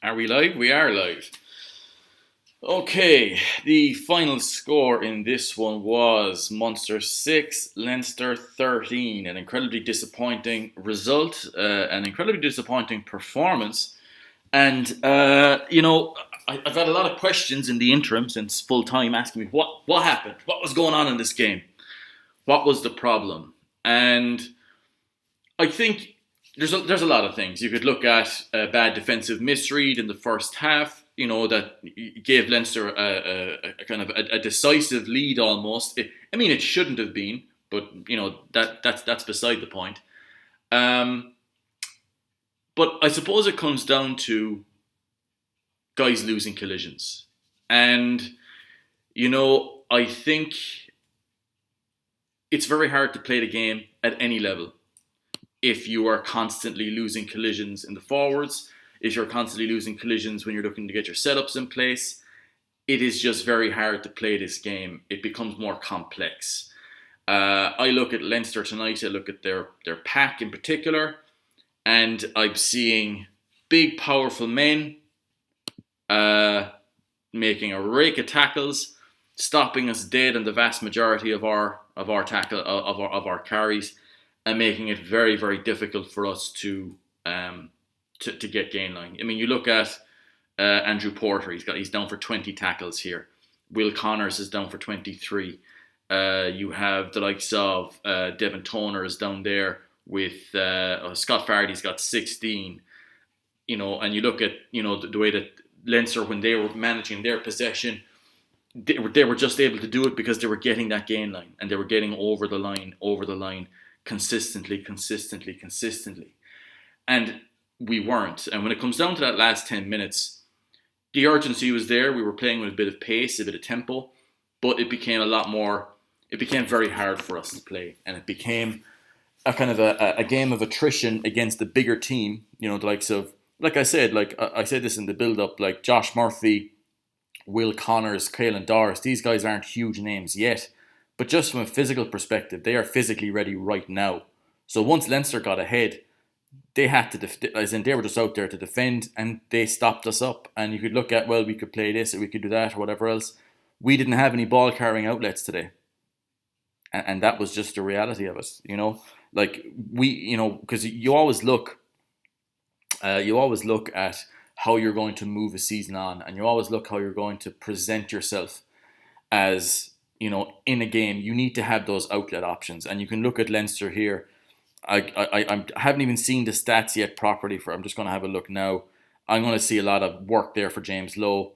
Are we live? We are live. Okay, the final score in this one was Munster 6, Leinster 13. An incredibly disappointing result, an incredibly disappointing performance. And, I've had a lot of questions in the interim since full time asking me what happened? What was going on in this game? What was the problem? And I think there's a lot of things. You could look at a bad defensive misread in the first half, that gave Leinster a kind of a decisive lead almost. It shouldn't have been, but that's beside the point. But I suppose it comes down to guys losing collisions, and I think it's very hard to play the game at any level if you are constantly losing collisions in the forwards, if you're constantly losing collisions when you're looking to get your setups in place. It is just very hard to play this game. It becomes more complex. I look at Leinster tonight, I look at their pack in particular, and I'm seeing big, powerful men making a rake of tackles, stopping us dead in the vast majority of our carries, and making it very, very difficult for us to get gain line. You look at Andrew Porter. He's down for 20 tackles here. Will Connors is down for 23. You have the likes of Devin Toner is down there with Scott Fardy's got 16. And you look at the way that Leinster, when they were managing their possession, they were just able to do it because they were getting that gain line and they were getting over the line consistently. And we weren't. And when it comes down to that last 10 minutes, the urgency was there. We were playing with a bit of pace, a bit of tempo, but it became very hard for us to play. And it became a kind of a game of attrition against the bigger team, the likes of, like I said this in the build-up, like Josh Murphy, Will Connors, Caelan Doris. These guys aren't huge names yet, but just from a physical perspective, they are physically ready right now. So once Leinster got ahead, they had to, they were just out there to defend, and they stopped us up. And you could look at, well, we could play this, or we could do that, or whatever else. We didn't have any ball carrying outlets today, and that was just the reality of it. Because you always look at how you're going to move a season on, and you always look how you're going to present yourself as, in a game. You need to have those outlet options, and you can look at Leinster here. I haven't even seen the stats yet properly. I'm just going to have a look now. I'm going to see a lot of work there for James Lowe,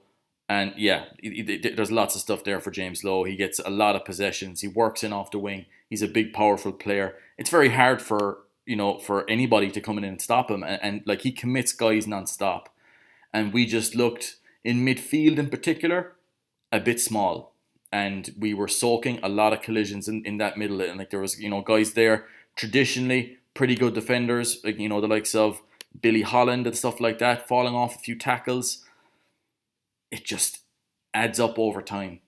and yeah, there's lots of stuff there for James Lowe. He gets a lot of possessions. He works in off the wing. He's a big, powerful player. It's very hard for anybody to come in and stop him, and like, he commits guys non-stop. And we just looked, in midfield in particular, a bit small. And we were soaking a lot of collisions in that middle. And like, there was, guys there, traditionally pretty good defenders, like, the likes of Billy Holland and stuff like that, falling off a few tackles. It just adds up over time.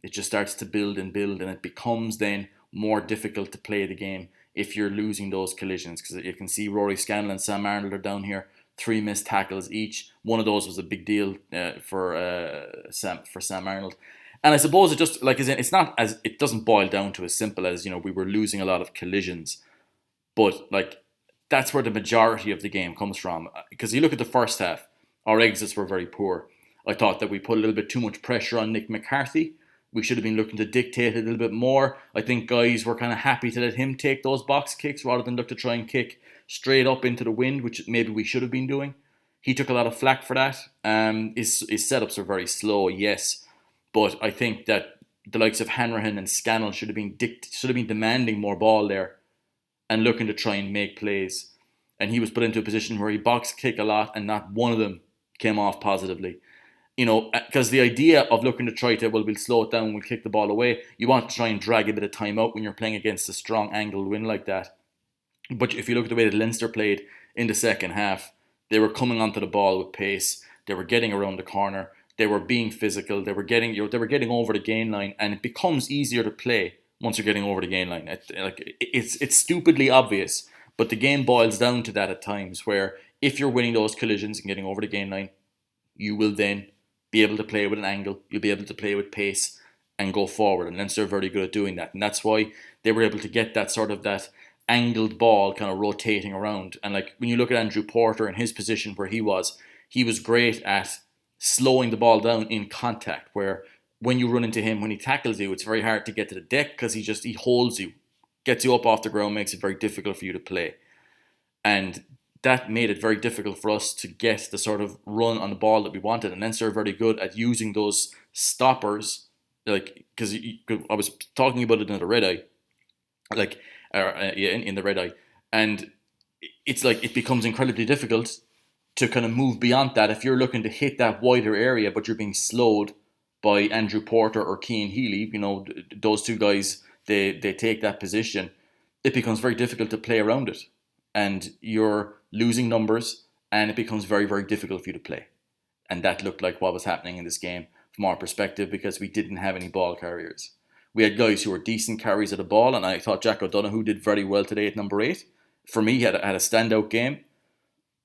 It just starts to build, and it becomes then more difficult to play the game if you're losing those collisions. Because you can see Rory Scannell and Sam Arnold are down here. 3 missed tackles each. One of those was a big deal for Sam Arnold. And I suppose it just, like, it doesn't boil down to as simple as, we were losing a lot of collisions. But like, that's where the majority of the game comes from. Because you look at the first half, our exits were very poor. I thought that we put a little bit too much pressure on Nick McCarthy. We should have been looking to dictate it a little bit more. I think guys were kind of happy to let him take those box kicks rather than look to try and kick straight up into the wind, which maybe we should have been doing. He took a lot of flack for that. His setups are very slow, yes, but I think that the likes of Hanrahan and Scannell should have been demanding more ball there and looking to try and make plays. And he was put into a position where he box kick a lot, and not one of them came off positively. Because the idea of looking to try to, we'll slow it down, we'll kick the ball away. You want to try and drag a bit of time out when you're playing against a strong angled wind like that. But if you look at the way that Leinster played in the second half, they were coming onto the ball with pace. They were getting around the corner. They were being physical. They were getting over the gain line, and it becomes easier to play once you're getting over the gain line. It's stupidly obvious, but the game boils down to that at times, where if you're winning those collisions and getting over the gain line, you will then be able to play with an angle, you'll be able to play with pace and go forward. And Leinster are very good at doing that. And that's why they were able to get that sort of that angled ball kind of rotating around. And like when you look at Andrew Porter and his position where he was great at slowing the ball down in contact, where when you run into him, when he tackles you, it's very hard to get to the deck because he holds you, gets you up off the ground, makes it very difficult for you to play. And that made it very difficult for us to get the sort of run on the ball that we wanted. And Leinster are very good at using those stoppers, like because I was talking about it in the red eye, like in the red eye, and it's like it becomes incredibly difficult to kind of move beyond that if you're looking to hit that wider area, but you're being slowed by Andrew Porter or Cian Healy. Those two guys, they take that position. It becomes very difficult to play around it, and you're losing numbers, and it becomes very, very difficult for you to play. And that looked like what was happening in this game from our perspective because we didn't have any ball carriers. We had guys who were decent carries of the ball, and I thought Jack O'Donoghue did very well today at number 8. For me, he had a standout game,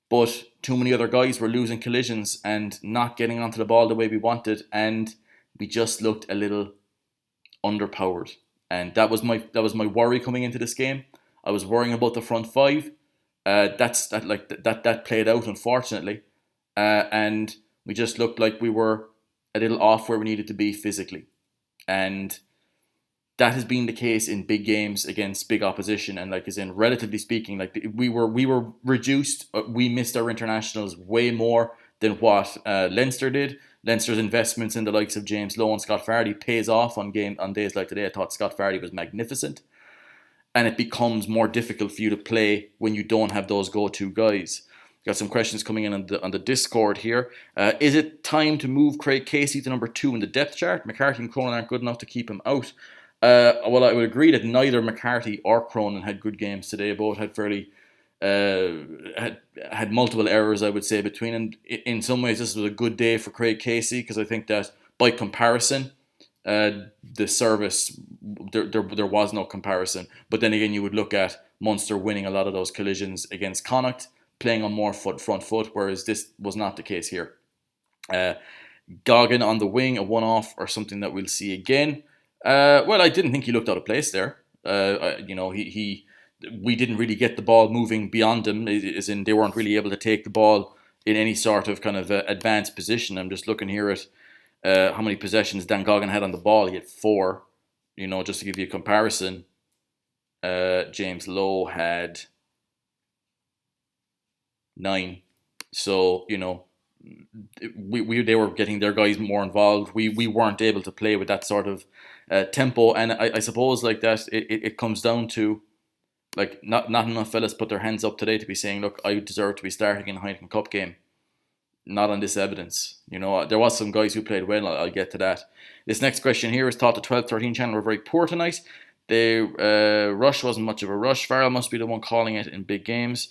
but too many other guys were losing collisions and not getting onto the ball the way we wanted, and we just looked a little underpowered. And that was my worry coming into this game. I was worrying about the front 5. That played out, unfortunately, and we just looked like we were a little off where we needed to be physically, and that has been the case in big games against big opposition. And like, as in, relatively speaking, like we were reduced. We missed our internationals way more than what Leinster did. Leinster's investments in the likes of James Lowe and Scott Fardy pays off on days like today. I thought Scott Fardy was magnificent. And it becomes more difficult for you to play when you don't have those go-to guys. Got some questions coming in on the Discord here. Is it time to move Craig Casey to number 2 in the depth chart? McCarthy and Cronin aren't good enough to keep him out. Well, I would agree that neither McCarthy or Cronin had good games today. Both had fairly had multiple errors, I would say, between them. In some ways, this was a good day for Craig Casey because I think that by comparison, the service, there was no comparison. But then again, you would look at Munster winning a lot of those collisions against Connacht, playing on more front foot, whereas this was not the case here. Goggin on the wing, a one-off or something that we'll see again. Well, I didn't think he looked out of place there. We didn't really get the ball moving beyond him, as in they weren't really able to take the ball in any sort of kind of advanced position. I'm just looking here at how many possessions Dan Goggin had on the ball. He had 4. Just to give you a comparison, James Lowe had 9. So, they were getting their guys more involved. We weren't able to play with that sort of tempo, and I suppose like that it comes down to like not enough fellas put their hands up today to be saying, look, I deserve to be starting in a Heineken Cup game. Not on this evidence. There was some guys who played well. I'll get to that. This next question here is thought the 12-13 channel were very poor tonight. The rush wasn't much of a rush. Farrell must be the one calling it in big games.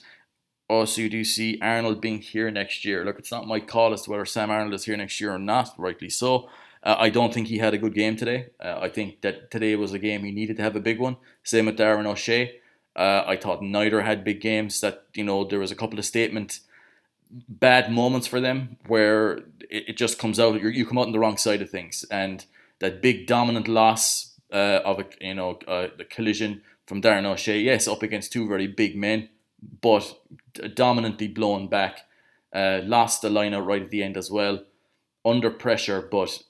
Also, you do see Arnold being here next year. Look, it's not my call as to whether Sam Arnold is here next year or not, rightly so. I don't think he had a good game today. I think that today was a game he needed to have a big one. Same with Darren O'Shea. I thought neither had big games. That there was a couple of bad moments for them where it just comes out. You come out on the wrong side of things, and that big dominant loss of the collision from Darren O'Shea. Yes, up against 2 very big men, but dominantly blown back. Lost the line out right at the end as well, under pressure, but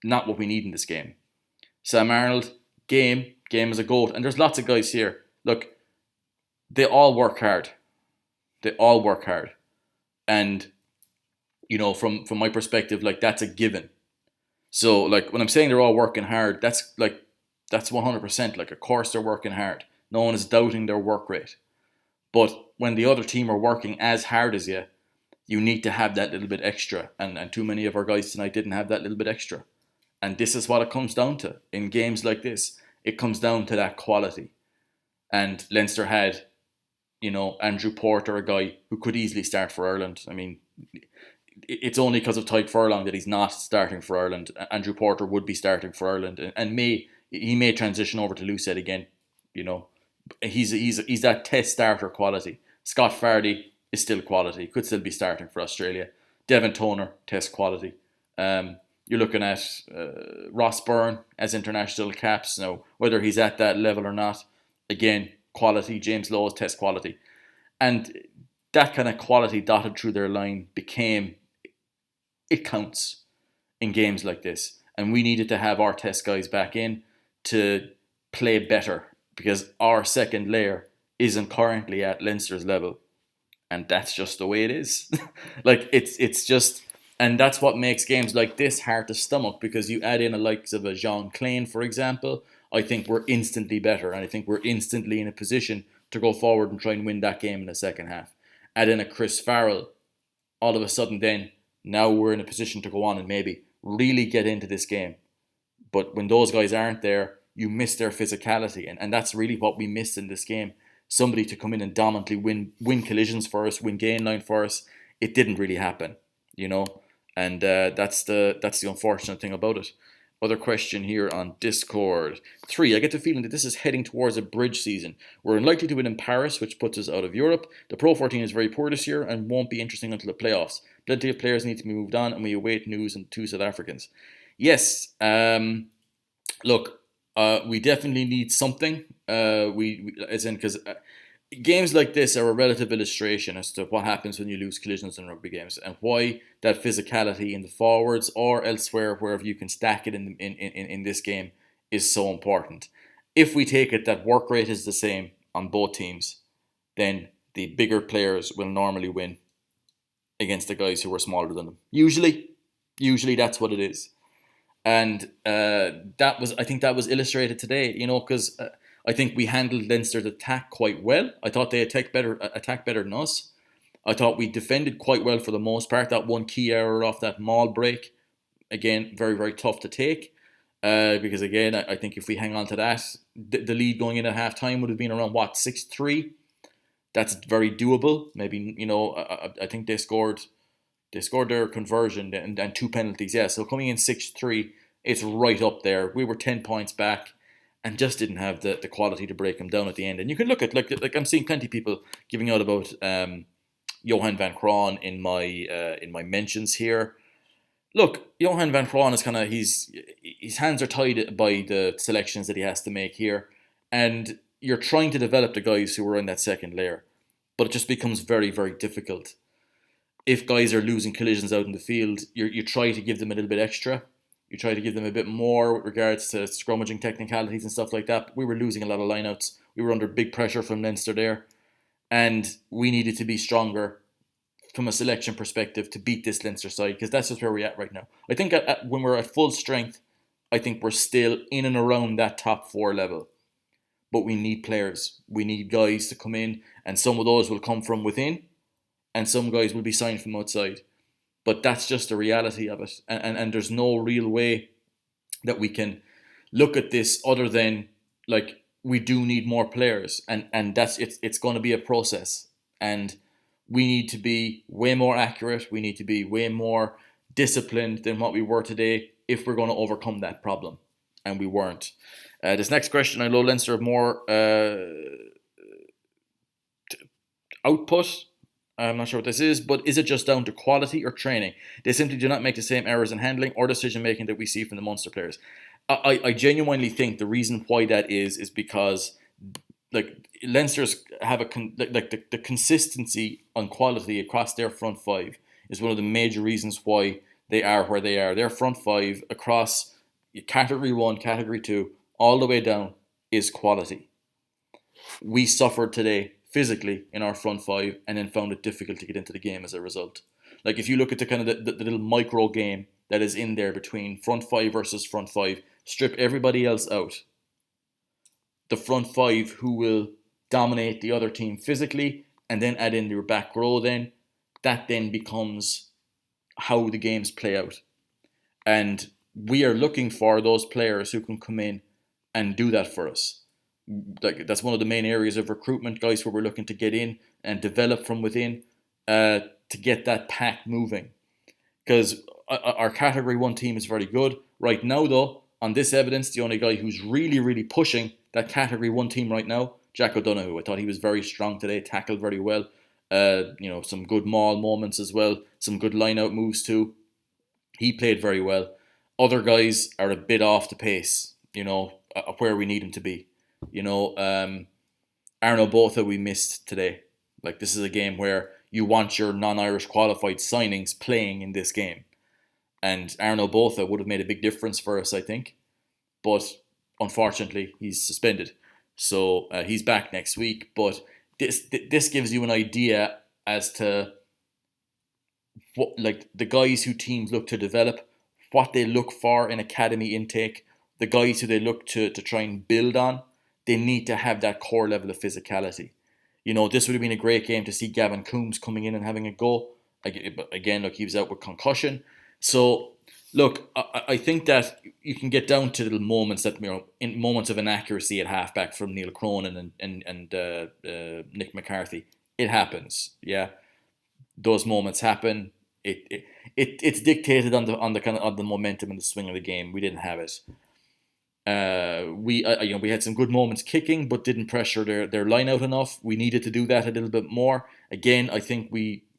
not what we need in this game. Sam Arnold, game as a goat, and there's lots of guys here. Look, they all work hard. And from my perspective, like, that's a given. So like when I'm saying they're all working hard, that's 100%. Like, of course they're working hard. No one is doubting their work rate. But when the other team are working as hard as you, you need to have that little bit extra. And too many of our guys tonight didn't have that little bit extra. And this is what it comes down to. In games like this, it comes down to that quality. And Leinster had, Andrew Porter, a guy who could easily start for Ireland. I mean, it's only because of Tyke Furlong that he's not starting for Ireland. Andrew Porter would be starting for Ireland, and he may transition over to Lucette again. He's that test starter quality. Scott Fardy, is still quality. Could still be starting for Australia. Devon Toner, test quality. You're looking at Ross Byrne as international caps. Now, whether he's at that level or not, again, quality. James Lowe, test quality. And that kind of quality dotted through their line became, it counts in games like this. And we needed to have our test guys back in to play better, because our second layer isn't currently at Leinster's level. And that's just the way it is. Like, it's just, and that's what makes games like this hard to stomach, because you add in the likes of a Jean Klein, for example. I think we're instantly better, and I think we're instantly in a position to go forward and try and win that game in the second half. Add in a Chris Farrell, all of a sudden then, now we're in a position to go on and maybe really get into this game. But when those guys aren't there, you miss their physicality, and that's really what we missed in this game. Somebody to come in and dominantly win collisions for us, win gain line for us. It didn't really happen, and that's the unfortunate thing about it. Other question here on Discord. 3, I get the feeling that this is heading towards a bridge season. We're unlikely to win in Paris, which puts us out of Europe. The Pro 14 is very poor this year and won't be interesting until the playoffs. Plenty of players need to be moved on, and we await news on 2 South Africans. Yes, look, we definitely need something. Because games like this are a relative illustration as to what happens when you lose collisions in rugby games, and why that physicality in the forwards or elsewhere, wherever you can stack it in this game, is so important. If we take it that work rate is the same on both teams, then the bigger players will normally win against the guys who are smaller than them. Usually that's what it is. And I think that was illustrated today, because I think we handled Leinster's attack quite well. I thought they attacked better than us. I thought we defended quite well for the most part. That one key error off that maul break, again, very, very tough to take. Because again, I think if we hang on to that, the lead going in at half time would have been around 6-3. That's very doable. Maybe, I think they scored their conversion and 2 penalties. Yeah, so coming in 6-3, it's right up there. We were 10 points back and just didn't have the quality to break them down at the end. And you can look at, like I'm seeing plenty of people giving out about Johan van Kraan in my mentions here. Look, Johan van Kraan is kind of, his hands are tied by the selections that he has to make here. And you're trying to develop the guys who are in that second layer. But it just becomes very, very difficult. If guys are losing collisions out in the field, you try to give them a little bit extra. You try to give them a bit more with regards to scrummaging technicalities and stuff like that. We were losing a lot of lineouts. We were under big pressure from Leinster there. And we needed to be stronger from a selection perspective to beat this Leinster side, because that's just where we're at right now. I think when we're at full strength, I think we're still in and around that top 4 level. But we need players. We need guys to come in, and some of those will come from within, and some guys will be signed from outside. But that's just the reality of it. And there's no real way that we can look at this other than, like, we do need more players. And that's it's going to be a process. And we need to be way more accurate. We need to be way more disciplined than what we were today if we're going to overcome that problem. And we weren't. This next question, I know Leinster have more output. I'm not sure what this is, but is it just down to quality or training? They simply do not make the same errors in handling or decision making that we see from the Munster players. I genuinely think the reason why that is because, like, Leinster's have the consistency on quality across their front 5 is one of the major reasons why they are where they are. Their front 5 across category 1, category 2, all the way down is quality. We suffered today physically in our front 5 and then found it difficult to get into the game as a result. Like, if you look at the kind of the little micro game that is in there between front 5 versus front 5, strip everybody else out. The front 5 who will dominate the other team physically, and then add in your back row, then that then becomes how the games play out. And we are looking for those players who can come in and do that for us. Like, that's one of the main areas of recruitment, guys, where we're looking to get in and develop from within to get that pack moving. Because our category 1 team is very good. Right now, though, on this evidence, the only guy who's really, really pushing that category 1 team right now, Jack O'Donoghue. I thought he was very strong today, tackled very well. Some good maul moments as well, some good line out moves too. He played very well. Other guys are a bit off the pace, where we need him to be. Arno Botha we missed today. Like, this is a game where you want your non-Irish qualified signings playing in this game. And Arno Botha would have made a big difference for us, I think. But unfortunately, he's suspended. So he's back next week. But this gives you an idea as to what, like, the guys who teams look to develop, what they look for in academy intake, the guys who they look to try and build on. They need to have that core level of physicality. This would have been a great game to see Gavin Coombs coming in and having a go. Again, look, he was out with concussion. So, look, I think that you can get down to little moments that, in moments of inaccuracy at halfback from Neil Cronin and Nick McCarthy. It happens, yeah. Those moments happen. It's dictated on the momentum and the swing of the game. We didn't have it. We had some good moments kicking, but didn't pressure their line out enough. We needed to do that a little bit more. Again, I think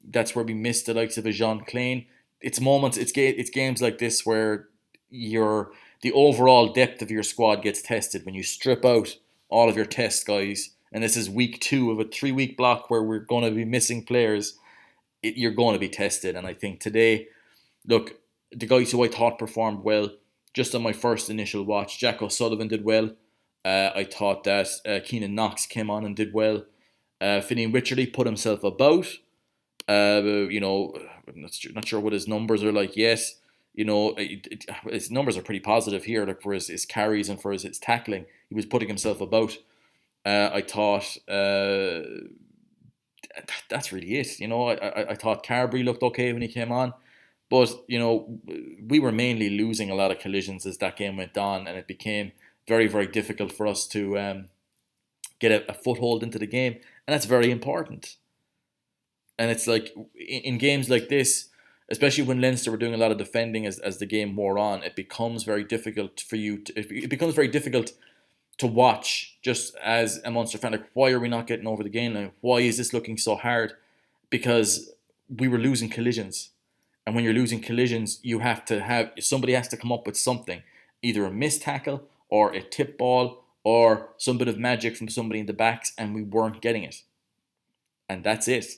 that's where we missed the likes of a Jean Klein. It's games like this where the overall depth of your squad gets tested when you strip out all of your test guys. And this is week 2 of a 3-week block where we're going to be missing players. You're going to be tested, and I think today, look, the guys who I thought performed well. Just on my first initial watch, Jack O'Sullivan did well. I thought that Keenan Knox came on and did well. Finian Wycherley put himself about. I'm not sure what his numbers are like yet. His numbers are pretty positive here. Like, for his carries and for his tackling, he was putting himself about. I thought that's really it. I thought Carberry looked okay when he came on. But, we were mainly losing a lot of collisions as that game went on, and it became very, very difficult for us to get a foothold into the game. And that's very important. And it's like, in games like this, especially when Leinster were doing a lot of defending as the game wore on, it becomes very difficult for you it becomes very difficult to watch just as a Munster fan. Like, why are we not getting over the game line? Why is this looking so hard? Because we were losing collisions. And when you're losing collisions, somebody has to come up with something, either a missed tackle or a tip ball or some bit of magic from somebody in the backs, and we weren't getting it. And that's it.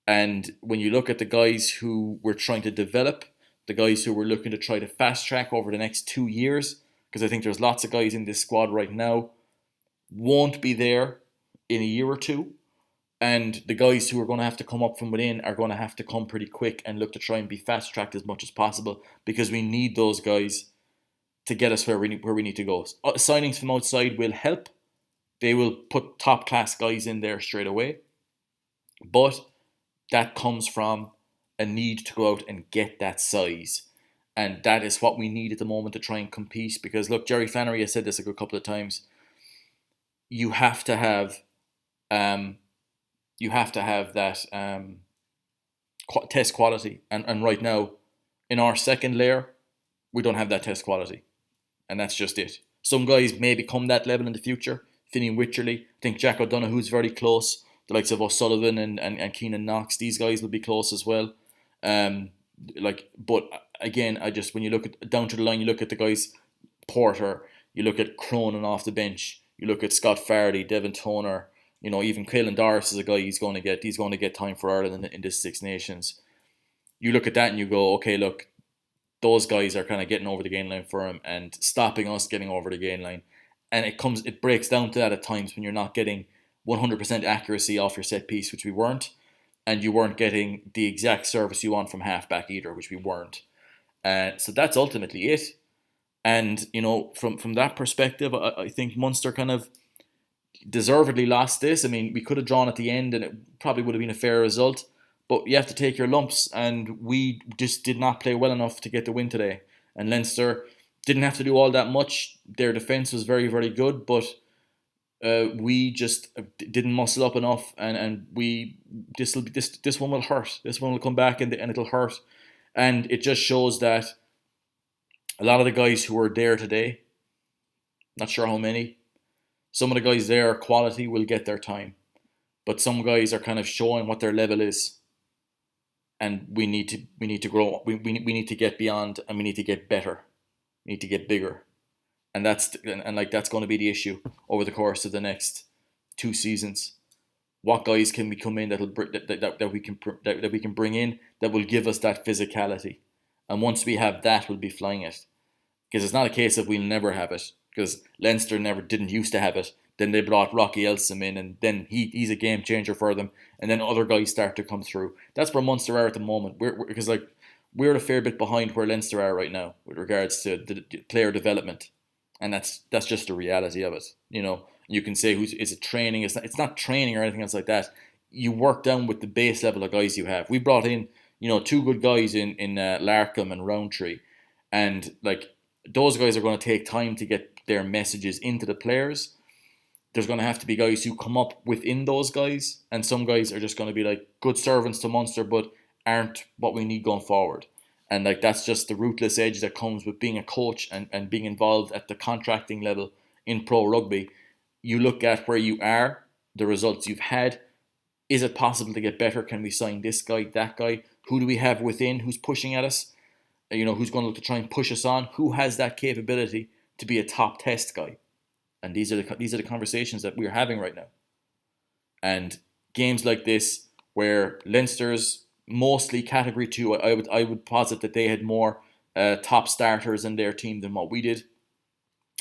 And when you look at the guys who we're trying to develop, the guys who we're looking to try to fast track over the next 2 years, because I think there's lots of guys in this squad right now, won't be there in a year or two. And the guys who are going to have to come up from within are going to have to come pretty quick and look to try and be fast-tracked as much as possible, because we need those guys to get us where we need to go. Signings from outside will help. They will put top-class guys in there straight away. But that comes from a need to go out and get that size. And that is what we need at the moment to try and compete. Because, look, Jerry Flannery has said this a good couple of times. You have to have that test quality. And right now, in our second layer, we don't have that test quality. And that's just it. Some guys may become that level in the future. Finian Wycherley, I think Jack O'Donoghu's very close. The likes of O'Sullivan and Keenan Knox, these guys will be close as well. But again, when you look at down to the line, you look at the guys, Porter, you look at Cronin off the bench, you look at Scott Fardy, Devin Toner, even Caelan Doris is a guy he's going to get time for Ireland in this Six Nations. You look at that and you go, okay, look, those guys are kind of getting over the gain line for him and stopping us getting over the gain line. And it breaks down to that at times when you're not getting 100% accuracy off your set piece, which we weren't, and you weren't getting the exact service you want from halfback either, which we weren't. So that's ultimately it. And, from that perspective, I think Munster kind of deservedly lost this. I mean, we could have drawn at the end and it probably would have been a fair result, but you have to take your lumps, and we just did not play well enough to get the win today. And Leinster didn't have to do all that much. Their defence was very, very good, but we just didn't muscle up enough, and this one will hurt. This one will come back and it'll hurt. And it just shows that a lot of the guys who were there today, not sure how many, some of the guys there, quality, will get their time. but some guys are kind of showing what their level is, and we need to grow. We need to get beyond, and we need to get better. We need to get bigger, and like that's going to be the issue over the course of the next 2 seasons. What guys can we come in that we can bring in that will give us that physicality, and once we have that, we'll be flying it. Because it's not a case of we'll never have it. Because Leinster never didn't used to have it. Then they brought Rocky Elsom in, and then he's a game changer for them. And then other guys start to come through. That's where Munster are at the moment. We're a fair bit behind where Leinster are right now with regards to the player development, and that's just the reality of it. You can say is it training? It's not training or anything else like that. You work down with the base level of guys you have. We brought in 2 good guys in Larkham and Roundtree, and like those guys are going to take time to get their messages into the players. There's going to have to be guys who come up within those guys, and some guys are just going to be like good servants to Munster, but aren't what we need going forward. And like that's just the ruthless edge that comes with being a coach and being involved at the contracting level in pro rugby. You look at where you are, the results you've had. Is it possible to get better? Can we sign this guy, that guy? Who do we have within who's pushing at us? Who's going to look to try and push us on? Who has that capability to be a top test guy? And these are the conversations that we're having right now. And games like this, where Leinster's mostly category 2, I would posit that they had more top starters in their team than what we did,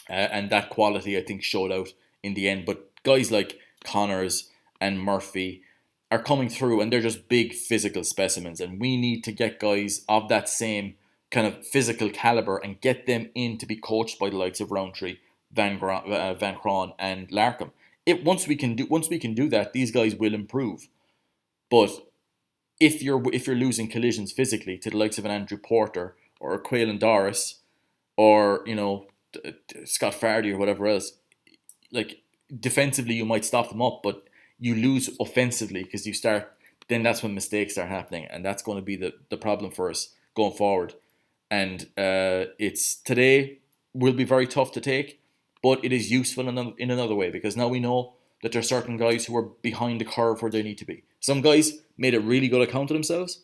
and that quality I think showed out in the end. But guys like Connors and Murphy are coming through, and they're just big physical specimens, and we need to get guys of that same kind of physical caliber and get them in to be coached by the likes of Roundtree, Van Cron, and Larkham. Once we can do that, these guys will improve. But if you're losing collisions physically to the likes of an Andrew Porter or a Quaylen Doris or Scott Fardy or whatever else, like defensively you might stop them up, but you lose offensively because then that's when mistakes start happening, and that's going to be the problem for us going forward. And today will be very tough to take, but it is useful in another way, because now we know that there are certain guys who are behind the curve where they need to be. Some guys made a really good account of themselves.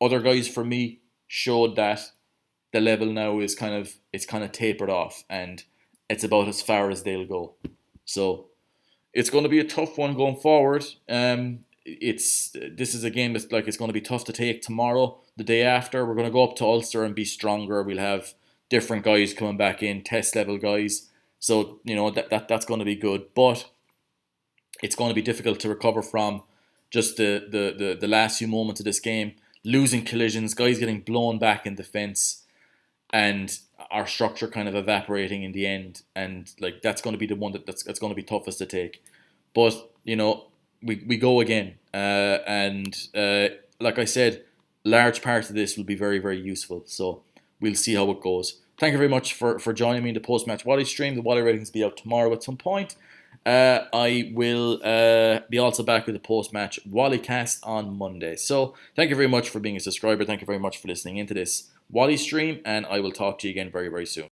Other guys, for me, showed that the level now is kind of tapered off, and it's about as far as they'll go. So it's going to be a tough one going forward. This is a game that's like it's going to be tough to take tomorrow. The day after, we're going to go up to Ulster and be stronger. We'll have different guys coming back in, test level guys. So that's going to be good, but it's going to be difficult to recover from just the last few moments of this game, losing collisions, guys getting blown back in defence, and our structure kind of evaporating in the end. And like that's going to be the one that's going to be toughest to take. But we go again, and like I said, large part of this will be very, very useful. So we'll see how it goes. Thank you very much for joining me in the post-match Wallystream. The Wally ratings will be out tomorrow at some point. I will be also back with the post-match Wallycast on Monday. So thank you very much for being a subscriber. Thank you very much for listening into this Wallystream, and I will talk to you again very, very soon.